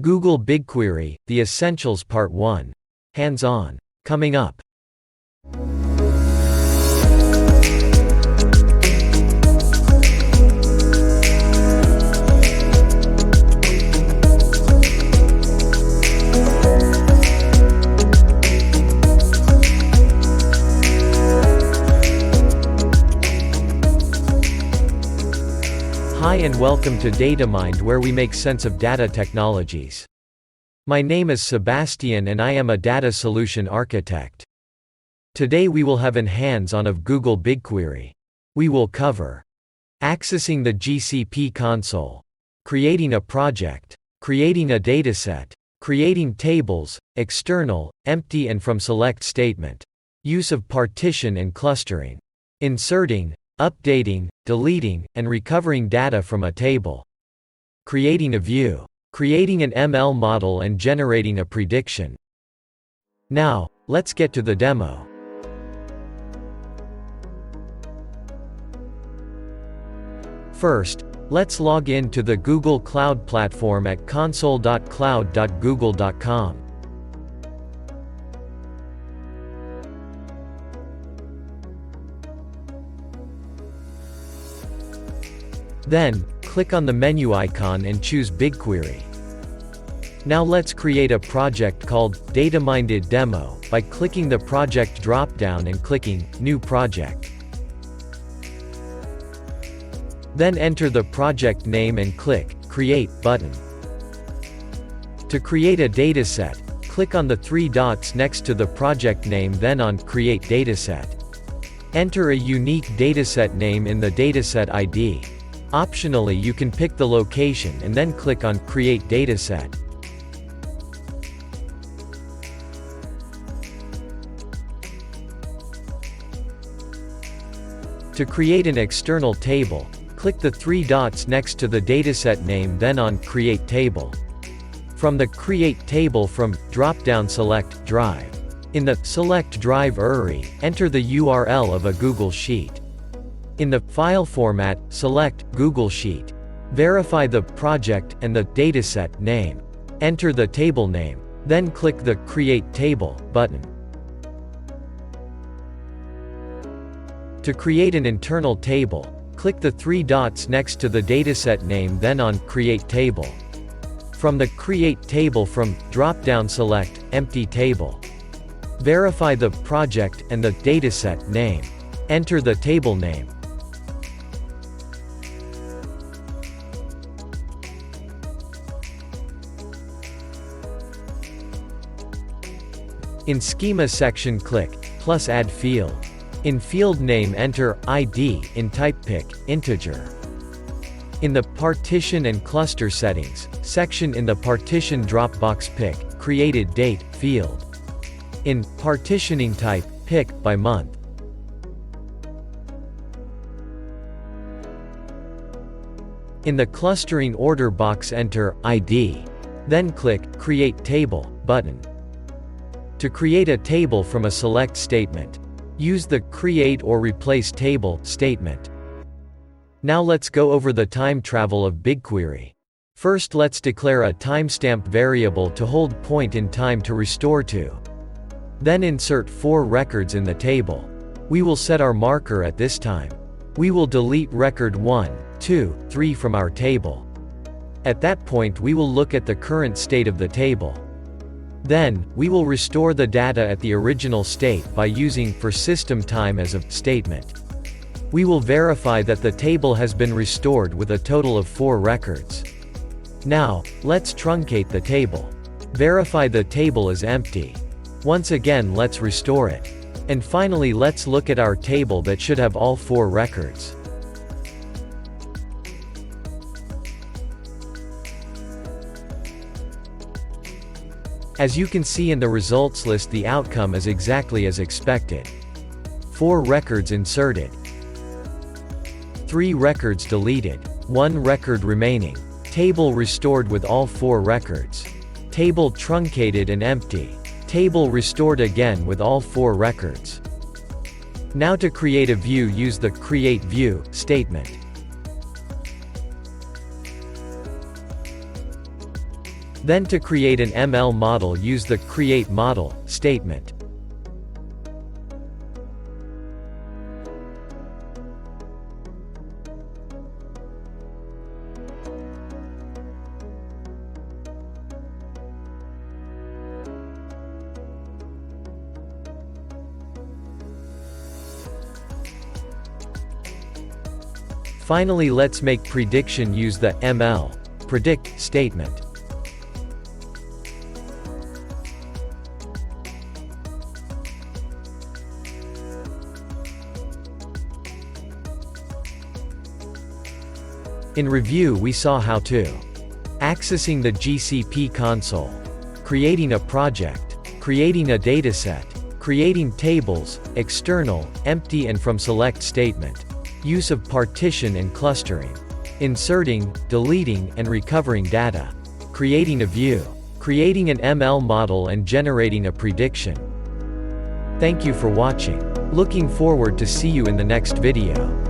Google BigQuery, The Essentials Part 1. Hands-on. Coming up. Hi and welcome to DataMind, where we make sense of data technologies. My name is Sebastian and I am a data solution architect. Today we will have an hands-on of Google BigQuery. We will cover accessing the GCP console, creating a project, creating a dataset, creating tables, external, empty and from select statement, use of partition and clustering, inserting, updating, deleting, and recovering data from a table, creating a view, creating an ML model and generating a prediction. Now, let's get to the demo. First, let's log in to the Google Cloud Platform at console.cloud.google.com. Then, click on the menu icon and choose BigQuery. Now let's create a project called DataMind Demo by clicking the Project drop-down and clicking New Project. Then enter the project name and click Create button. To create a dataset, click on the three dots next to the project name, then on Create Dataset. Enter a unique dataset name in the dataset ID. Optionally, you can pick the location and then click on Create Dataset. To create an external table, click the three dots next to the dataset name, then on Create Table. From the Create Table from drop-down select Drive. In the Select Drive URI, enter the URL of a Google Sheet. In the File format, select Google Sheet. Verify the project and the dataset name. Enter the table name. Then click the Create Table button. To create an internal table, click the three dots next to the dataset name, then on Create Table. From the Create Table from drop-down select Empty Table. Verify the project and the dataset name. Enter the table name. In Schema section, click plus Add Field. In field name, enter ID. In type, pick integer. In the Partition and Cluster Settings section, in the Partition dropbox, pick Created Date field. In Partitioning type, pick by month. In the Clustering order box, enter ID. Then click Create Table button. To create a table from a select statement, use the Create or Replace Table statement. Now let's go over the time travel of BigQuery. First, let's declare a timestamp variable to hold point in time to restore to. Then insert 4 records in the table. We will set our marker at this time. We will delete record 1, 2, 3 from our table. At that point, we will look at the current state of the table. Then, we will restore the data at the original state by using for system time as a statement. We will verify that the table has been restored with a total of 4 records. Now, let's truncate the table. Verify the table is empty. Once again, let's restore it. And finally, let's look at our table that should have all 4 records. As you can see in the results list, the outcome is exactly as expected. 4 records inserted. 3 records deleted. 1 record remaining. Table restored with all 4 records. Table truncated and empty. Table restored again with all 4 records. Now to create a view, use the Create View statement. Then to create an ML model, use the create model statement. Finally, let's make prediction, use the ML predict statement. In review, we saw how to accessing the GCP console, creating a project, creating a dataset, creating tables, external, empty and from select statement, use of partition and clustering, inserting, deleting and recovering data, creating a view, creating an ML model and generating a prediction. Thank you for watching. Looking forward to see you in the next video.